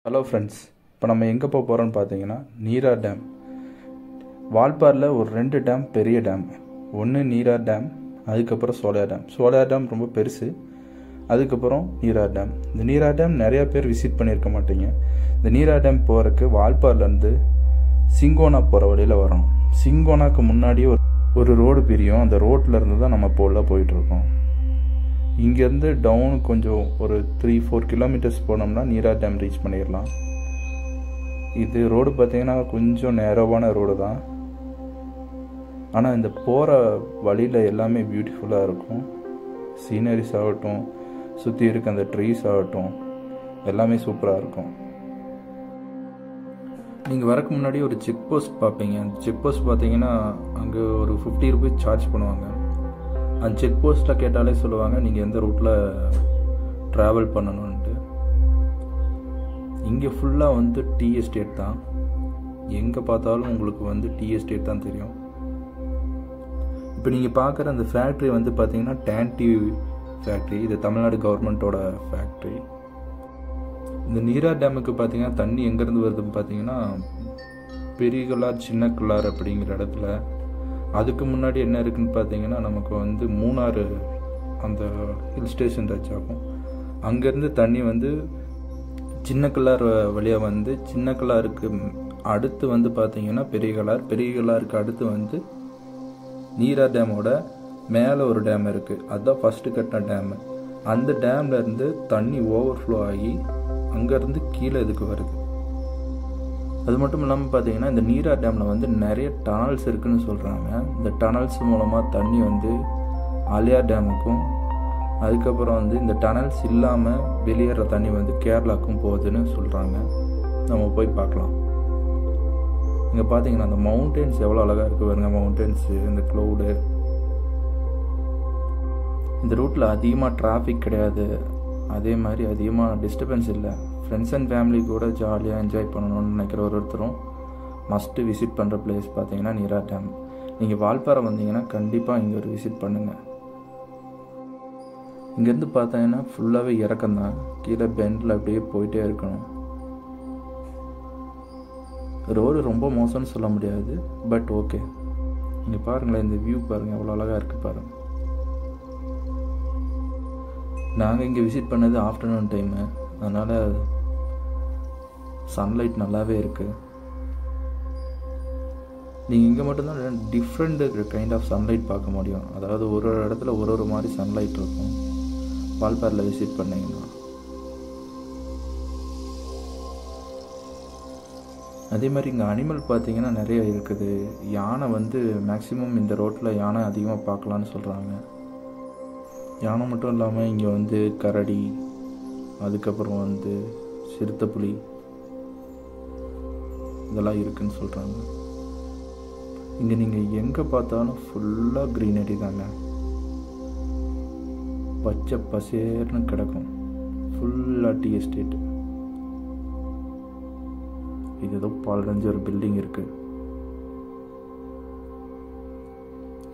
Hello friends, இப்போ நம்ம எங்கே போக போகிறோம்னு பார்த்தீங்கன்னா நீரார் டேம். வால்பாரில் ஒரு 2 டேம், பெரிய டேம். ஒன்று நீரார் டேம், அதுக்கப்புறம் சோலையார் டேம். சோலையார் டேம் ரொம்ப பெருசு, அதுக்கப்புறம் நீரார் டேம். இந்த நீரார் டேம் நிறையா பேர் விசிட் பண்ணியிருக்க மாட்டீங்க. இந்த நீரார் டேம் போகிறதுக்கு வால்பாரிலேருந்து சிங்கோனா போகிற வழியில் வரணும். சிங்கோனாக்கு முன்னாடியே ஒரு ரோடு பிரியும். அந்த ரோட்டில் இருந்து தான் நம்ம இப்போ உள்ள போயிட்டுருக்கோம். இங்கேருந்து டவுன் கொஞ்சம் ஒரு 3-4 கிலோமீட்டர்ஸ் போனோம்னா நீரார் டேம் ரீச் பண்ணிடலாம். இது ரோடு பார்த்திங்கன்னா கொஞ்சம் நேரோவான ரோடு தான். ஆனால் இந்த போகிற வழியில் எல்லாமே பியூட்டிஃபுல்லாக இருக்கும். சீனரிஸ் ஆகட்டும், சுற்றி இருக்க அந்த ட்ரீஸ் ஆகட்டும், எல்லாமே சூப்பராக இருக்கும். நீங்கள் வரக்கு முன்னாடி ஒரு செக் போஸ்ட் பார்ப்பீங்க. அந்த செக் போஸ்ட் பார்த்தீங்கன்னா அங்கே ஒரு 50 ரூபீஸ் சார்ஜ் பண்ணுவாங்க. அந்த செக் போஸ்ட்டில் கேட்டாலே சொல்லுவாங்க நீங்கள் எந்த ரூட்டில் ட்ராவல் பண்ணணுன்ட்டு. இங்கே ஃபுல்லாக டீ எஸ்டேட் தான். எங்கே பார்த்தாலும் உங்களுக்கு டீ எஸ்டேட் தான் தெரியும். இப்போ நீங்கள் பார்க்குற அந்த ஃபேக்ட்ரி பார்த்தீங்கன்னா டேன் டீ ஃபேக்ட்ரி. இது தமிழ்நாடு கவர்மெண்ட்டோட ஃபேக்ட்ரி. இந்த நீரார் டேமுக்கு பார்த்தீங்கன்னா தண்ணி எங்கேருந்து வருதுன்னு பார்த்தீங்கன்னா பெரியகலார், சின்ன கிளார் அப்படிங்கிற இடத்துல. அதுக்கு முன்னாடி என்ன இருக்குன்னு பார்த்தீங்கன்னா நமக்கு மூணாறு அந்த ஹில் ஸ்டேஷன் டச் ஆகும். அங்கேருந்து தண்ணி சின்ன கிளார் வழியாக சின்ன கிளாருக்கு அடுத்து பார்த்தீங்கன்னா பெரிய கிளாருக்கு அடுத்து நீரார் டேமோட மேலே ஒரு டேம் இருக்குது. அதுதான் ஃபஸ்ட்டு கட்டின டேமு. அந்த டேம்லேருந்து தண்ணி ஓவர்ஃப்ளோ ஆகி அங்கேருந்து கீழே இதுக்கு வருது. அது மட்டும் இல்லாமல் பார்த்தீங்கன்னா இந்த நீரார் டேமில் நிறைய டனல்ஸ் இருக்குதுன்னு சொல்கிறாங்க. இந்த டனல்ஸ் மூலமாக தண்ணி ஆலியார் டேமுக்கும், அதுக்கப்புறம் இந்த டனல்ஸ் இல்லாமல் வெளியேற தண்ணி கேரளாவுக்கும் போகுதுன்னு சொல்கிறாங்க. நம்ம போய் பார்க்கலாம். இங்கே பார்த்தீங்கன்னா அந்த மவுண்டெயின்ஸ் எவ்வளோ அழகாக இருக்குது பாருங்க. மவுண்டெயின்ஸு, இந்த க்ளவுடு. இந்த ரூட்டில் அதிகமாக டிராஃபிக் கிடையாது, அதே மாதிரி அதிகமாக டிஸ்டர்பன்ஸ் இல்லை. ஃப்ரெண்ட்ஸ் அண்ட் ஃபேமிலி கூட ஜாலியாக என்ஜாய் பண்ணணும்னு நினைக்கிற ஒருத்தரும் மஸ்ட்டு விசிட் பண்ணுற பிளேஸ் பார்த்தீங்கன்னா நீரார் டேம். நீங்கள் வால்பாறை வந்தீங்கன்னா கண்டிப்பாக இங்கே ஒரு விசிட் பண்ணுங்கள். இங்கேருந்து பார்த்தீங்கன்னா ஃபுல்லாகவே இறக்கம்தான். கீழே பெண்டில் அப்படியே போயிட்டே இருக்கணும். ரோடு ரொம்ப மோசம்னு சொல்ல முடியாது, பட் ஓகே. இங்கே பாருங்களேன், இந்த வியூ பாருங்கள், எவ்வளோ அழகாக இருக்குது பாருங்கள். நாங்கள் இங்கே விசிட் பண்ணது ஆஃப்டர்நூன் டைமு, அதனால் சன்லைட் நல்லாவே இருக்குது. நீங்கள் இங்கே மட்டும்தான் டிஃப்ரெண்ட் கைண்ட் ஆஃப் சன்லைட் பார்க்க முடியும். அதாவது ஒரு இடத்துல ஒரு மாதிரி சன்லைட் இருக்கும் வால்பாரில் விசிட் பண்ணிங்கன்னா. அதே மாதிரி இங்கே அனிமல் பார்த்தீங்கன்னா நிறைய இருக்குது. யானை மேக்ஸிமம் இந்த ரோட்டில் யானை அதிகமாக பார்க்கலான்னு சொல்கிறாங்க. யானை மட்டும் இல்லாமல் இங்கே கரடி, அதுக்கப்புறம் சிறுத்தைப்புலி, இதெல்லாம் இருக்குதுன்னு சொல்கிறாங்க. இங்கே நீங்கள் எங்கே பார்த்தாலும் ஃபுல்லாக க்ரீனரி தாங்க. பச்சை பசேர்னு கிடக்கும். ஃபுல்லாக டீ எஸ்டேட்டு. இது ஏதோ பாலடைஞ்ச ஒரு பில்டிங் இருக்குது.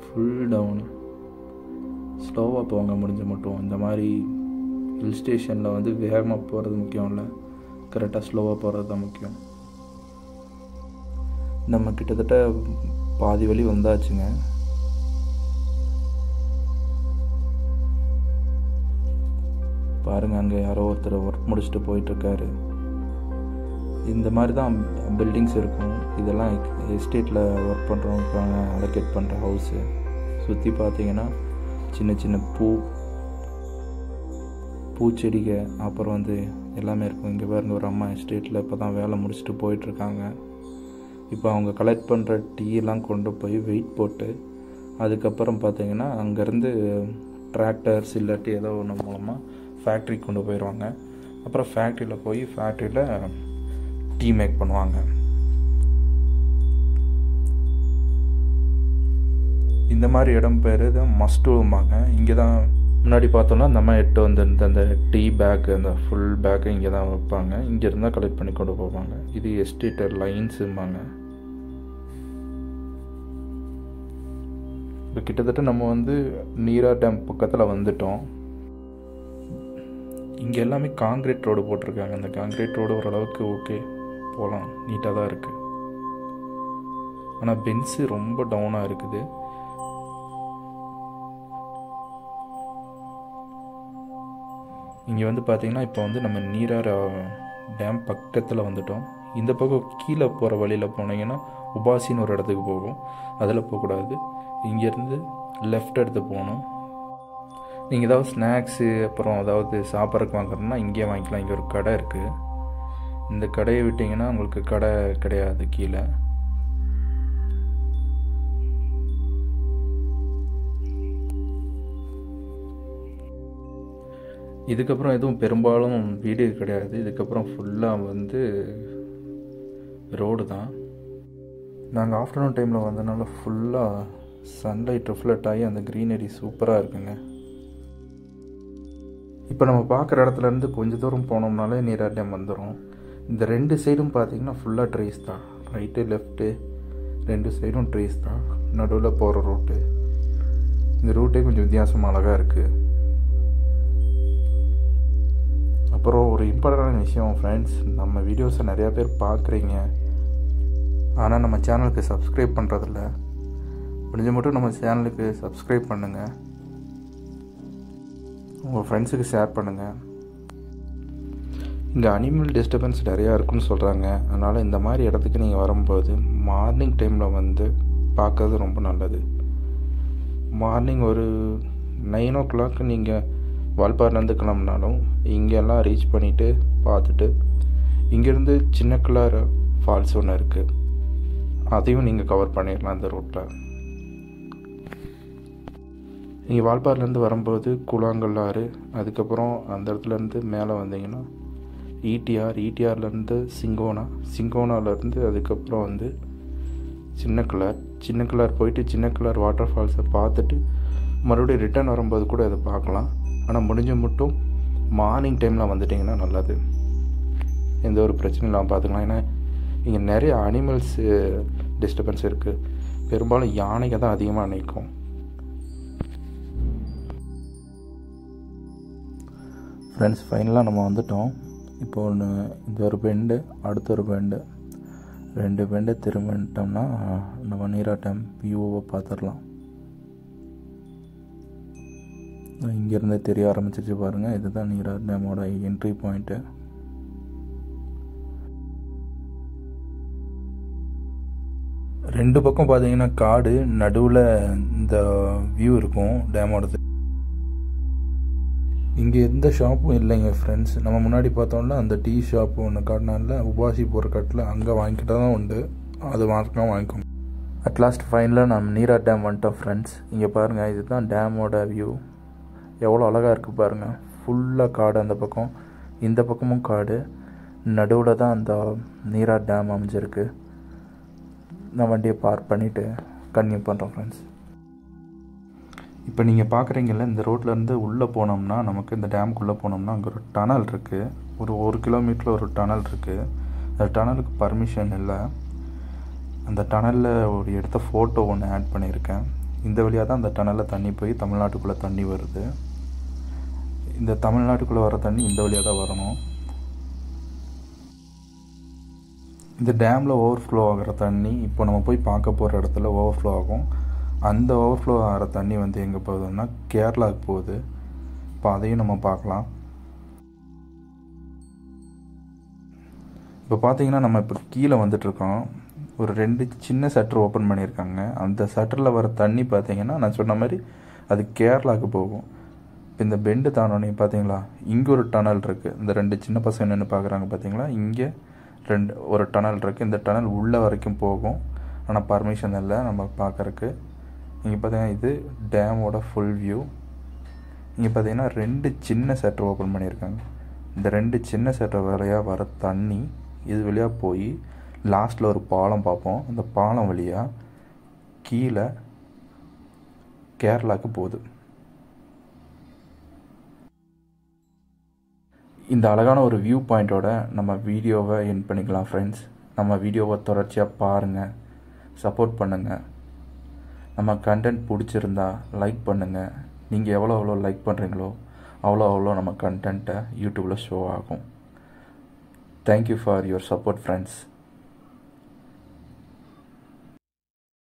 Full down. ஸ்லோவாக போங்க முடிஞ்ச மட்டும். இந்த மாதிரி ஹில் ஸ்டேஷனில் வேகமாக போகிறது முக்கியம் இல்லை, கரெக்டாக ஸ்லோவாக போகிறது தான் முக்கியம். நம்ம கிட்டத்தட்ட பாதி வழி வந்தாச்சுங்க. பாருங்கள், அங்கே யாரோ ஒருத்தர் ஒர்க் முடிச்சுட்டு போயிட்டுருக்காரு. இந்த மாதிரி தான் பில்டிங்ஸ் இருக்கும். இதெல்லாம் எஸ்டேட்டில் ஒர்க் பண்ணுறவங்க அலோகேட் பண்ணுற ஹவுஸு. சுற்றி பார்த்தீங்கன்னா சின்ன சின்ன பூச்செடிக, அப்புறம் எல்லாமே இருக்கும். இங்கே பாருங்க, ஒரு அம்மா எஸ்டேட்டில் இப்போ தான் வேலை முடிச்சுட்டு போயிட்டுருக்காங்க. இப்போ அவங்க கலெக்ட் பண்ணுற டீயெல்லாம் கொண்டு போய் வெயிட் போட்டு, அதுக்கப்புறம் பார்த்தீங்கன்னா அங்கேருந்து டிராக்டர்ஸ் இல்லாட்டி ஏதோ ஒன்று மூலமாக ஃபேக்ட்ரிக்கு கொண்டு போயிடுவாங்க. அப்புறம் ஃபேக்ட்ரியில் போய் ஃபேக்ட்ரியில் டீ மேக் பண்ணுவாங்க. இந்த மாதிரி இடம் பேர் தான் மஸ்ட்டும்பாங்க. இங்கே தான் முன்னாடி பார்த்தோம்னா நம்ம அந்த டீ பேக், அந்த ஃபுல் பேக்கை இங்கே தான் வைப்பாங்க. இங்கே இருந்தால் கலெக்ட் பண்ணி கொண்டு போவாங்க. இது எஸ்டேட் லைன்ஸும்பாங்க. இப்போ கிட்டத்தட்ட நம்ம நீரார் டேம் பக்கத்தில் வந்துட்டோம். இங்கே எல்லாமே காங்கிரீட் ரோடு போட்டிருக்காங்க. அந்த காங்கிரீட் ரோடு ஓரளவுக்கு ஓகே, போகலாம், நீட்டாக தான் இருக்குது. ஆனால் பென்ஸு ரொம்ப டவுனாக இருக்குது. இங்கே வந்து பார்த்திங்கன்னா இப்போ வந்து நம்ம நீரார் டேம் பக்கத்தில் வந்துட்டோம். இந்த பக்கம் கீழே போகிற வழியில் போனீங்கன்னா உபாசின்னு ஒரு இடத்துக்கு போகும், அதில் போகக்கூடாது. இங்கேருந்து லெஃப்ட் எடுத்து போகணும். நீங்கள் ஏதாவது ஸ்நாக்ஸு அப்புறம் ஏதாவது சாப்பிட்றதுக்கு வாங்குறதுனா இங்கேயே வாங்கிக்கலாம். இங்கே ஒரு கடை இருக்குது. இந்த கடையை விட்டிங்கன்னா உங்களுக்கு கடை கிடையாது கீழே. இதுக்கப்புறம் எதுவும் பெரும்பாலும் வீடு கிடையாது. இதுக்கப்புறம் ஃபுல்லாக வந்து ரோடு தான். நாங்கள் ஆஃப்டர்நூன் டைமில் வந்ததுனால ஃபுல்லாக சன்லைட் ரிஃப்ளெக்ட் ஆகி அந்த க்ரீனரி சூப்பராக இருக்குங்க. இப்போ நம்ம பார்க்குற இடத்துலேருந்து கொஞ்சம் தூரம் போனோம்னாலே நீரார் டேம் வந்துடும். இந்த 2 சைடும் பார்த்திங்கன்னா ஃபுல்லாக ட்ரீஸ் தான். ரைட்டு லெஃப்ட்டு 2 சைடும் ட்ரீஸ் தான். நடுவில் போகிற ரூட்டு, இந்த ரூட்டே கொஞ்சம் வித்தியாசமாக அழகாக இருக்குது. அப்புறம் ஒரு இம்பார்ட்டண்டான விஷயம் ஃப்ரெண்ட்ஸ், நம்ம வீடியோஸை நிறையா பேர் பார்க்குறீங்க, ஆனால் நம்ம சேனலுக்கு சப்ஸ்கிரைப் பண்ணுறதில்ல. முடிஞ்ச மட்டும் நம்ம சேனலுக்கு சப்ஸ்கிரைப் பண்ணுங்கள், உங்கள் ஃப்ரெண்ட்ஸுக்கு ஷேர் பண்ணுங்கள். இங்கே அனிமல் டிஸ்டர்பன்ஸ் நிறையா இருக்குன்னு சொல்கிறாங்க. அதனால் இந்த மாதிரி இடத்துக்கு நீங்கள் வரும்போது மார்னிங் டைமில் வந்து பார்க்கறது ரொம்ப நல்லது. மார்னிங் ஒரு 9 o'clock நீங்கள் வால்பாறைலேருந்து கிளம்புனாலும் இங்கெல்லாம் ரீச் பண்ணிவிட்டு பார்த்துட்டு, இங்கேருந்து சின்ன கிளார் ஃபால்ஸ் ஒன்று இருக்குது, அதையும் நீங்கள் கவர் பண்ணிடலாம் இந்த ரூட்டில். நீங்கள் வால்பாறைலேருந்து வரும்போது கூழாங்கல் ஆறு, அதுக்கப்புறம் அந்த இடத்துலேருந்து மேலே வந்தீங்கன்னா ஈடிஆர்லேருந்து சிங்கோனாலேருந்து அதுக்கப்புறம் வந்து சின்ன கிளார் போயிட்டு சின்ன கிளார் வாட்டர் ஃபால்ஸை பார்த்துட்டு மறுபடியும் ரிட்டர்ன் வரும்போது கூட அதை பார்க்கலாம். ஆனால் முடிஞ்ச மட்டும் மார்னிங் டைமில் வந்துட்டிங்கன்னா நல்லது, எந்த ஒரு பிரச்சனையும் இல்லாமல் பார்த்துக்கலாம். ஏன்னா இங்கே நிறைய அனிமல்ஸ் டிஸ்டர்பன்ஸ் இருக்குது. பெரும்பாலும் யானைகள் தான் அதிகமாக நிற்கும். ஃப்ரெண்ட்ஸ், ஃபைனலாக நம்ம வந்துட்டோம். இப்போ ஒன்று, இந்த ஒரு பெண்டு, அடுத்த ஒரு பெண்டு, 2 பெண்டை திரும்பிட்டோம்னா நம்ம நீரார் டேம் வியூவை பார்த்துடலாம். இங்கேருந்து தெரிய ஆரம்பிச்சிச்சு பாருங்கள், இதுதான் நீரார் டேமோட என்ட்ரி பாயிண்ட்டு. ரெண்டு பக்கம் பார்த்தீங்கன்னா காடு, நடுவில் இந்த வியூ இருக்கும் டேமோடது. இங்கே எந்த ஷாப்பும் இல்லைங்க ஃப்ரெண்ட்ஸ். நம்ம முன்னாடி பார்த்தோம்னா அந்த டீ ஷாப்பு ஒன்று காட்டினால உபாசி போகிற கட்டில் அங்கே வாங்கிக்கிட்டால் தான் உண்டு, அது வாங்கிக்கலாம் வாங்கிக்கோங்க. அட்லாஸ்ட் ஃபைனலாக நம்ம நீரார் டேம் வந்துட்டோம் ஃப்ரெண்ட்ஸ். இங்கே பாருங்கள், இதுதான் டேமோட வியூ. எவ்வளோ அழகாக இருக்குது பாருங்கள். ஃபுல்லாக காடு, அந்த பக்கம் இந்த பக்கமும் காடு, நடுவில் தான் அந்த நீரார் டேம் அமைஞ்சிருக்கு. நான் வண்டியை பார்க் பண்ணிவிட்டு கன்டினியூ பண்ணுறோம் ஃப்ரெண்ட்ஸ். இப்போ நீங்கள் பார்க்குறீங்கல்ல, இந்த ரோட்லேருந்து உள்ளே போனோம்னா, நமக்கு இந்த டேமுக்குள்ளே போனோம்னா அங்கே ஒரு டனல் இருக்குது. ஒரு 1 கிலோமீட்டரில் ஒரு டனல் இருக்குது. அந்த டனலுக்கு பர்மிஷன் இல்லை. அந்த டனலில் ஒரு எடுத்த ஃபோட்டோ ஒன்று ஆட் பண்ணியிருக்கேன். இந்த வழியாக தான் அந்த டனலில் தண்ணி போய் தமிழ்நாட்டுக்குள்ளே தண்ணி வருது. இந்த தமிழ்நாட்டுக்குள்ளே வர தண்ணி இந்த வழியாக தான் வரணும். இந்த டேமில் ஓவர்ஃப்ளோ ஆகிற தண்ணி இப்போ நம்ம போய் பார்க்க போகிற இடத்துல ஓவர்ஃப்ளோ ஆகும். அந்த ஓவர்ஃப்ளோ ஆகிற தண்ணி வந்து எங்கே போகுதுன்னா கேரளாவுக்கு போகுது. இப்போ அதையும் நம்ம பார்க்கலாம். இப்போ பார்த்தீங்கன்னா நம்ம இப்போ கீழே வந்துட்டுருக்கோம். ஒரு 2 சின்ன ஷட்டர் ஓப்பன் பண்ணியிருக்காங்க. அந்த ஷட்டரில் வர தண்ணி பார்த்தீங்கன்னா நான் சொன்ன மாதிரி அது கேரளாவுக்கு போகும். இப்போ இந்த பெண்டு தானோன்னே பார்த்தீங்களா, இங்கே ஒரு டனல் இருக்குது. இந்த 2 சின்ன பசங்க என்னென்னு பார்க்குறாங்க பார்த்தீங்களா, இங்கே ஒரு டனல் இருக்குது. இந்த டனல் உள்ளே வரைக்கும் போகும், ஆனால் பர்மிஷன் இல்லை நம்ம பார்க்குறக்கு. இங்கே பார்த்தீங்கன்னா இது டேமோட ஃபுல் வியூ. இங்கே பார்த்தீங்கன்னா 2 சின்ன ஷட்டர் ஓப்பன் பண்ணியிருக்காங்க. இந்த 2 சின்ன ஷட்டர் வழியாக வர தண்ணி இது வழியாக போய் லாஸ்ட்டில் ஒரு பாலம் பார்ப்போம். அந்த பாலம் வழியாக கீழே கேரளாவுக்கு போகுது. இந்த அழகான ஒரு வியூ பாயிண்ட்டோட நம்ம வீடியோவை எண்ட் பண்ணிக்கலாம் ஃப்ரெண்ட்ஸ். நம்ம வீடியோவை தொடர்ச்சியாக பாருங்கள், சப்போர்ட் பண்ணுங்கள். நம்ம கண்டென்ட் பிடிச்சிருந்தா லைக் பண்ணுங்கள். நீங்கள் எவ்வளோ லைக் பண்ணுறீங்களோ அவ்வளோ நம்ம கண்டென்ட்டை யூடியூப்பில் ஷோ ஆகும். Thank you for your support friends.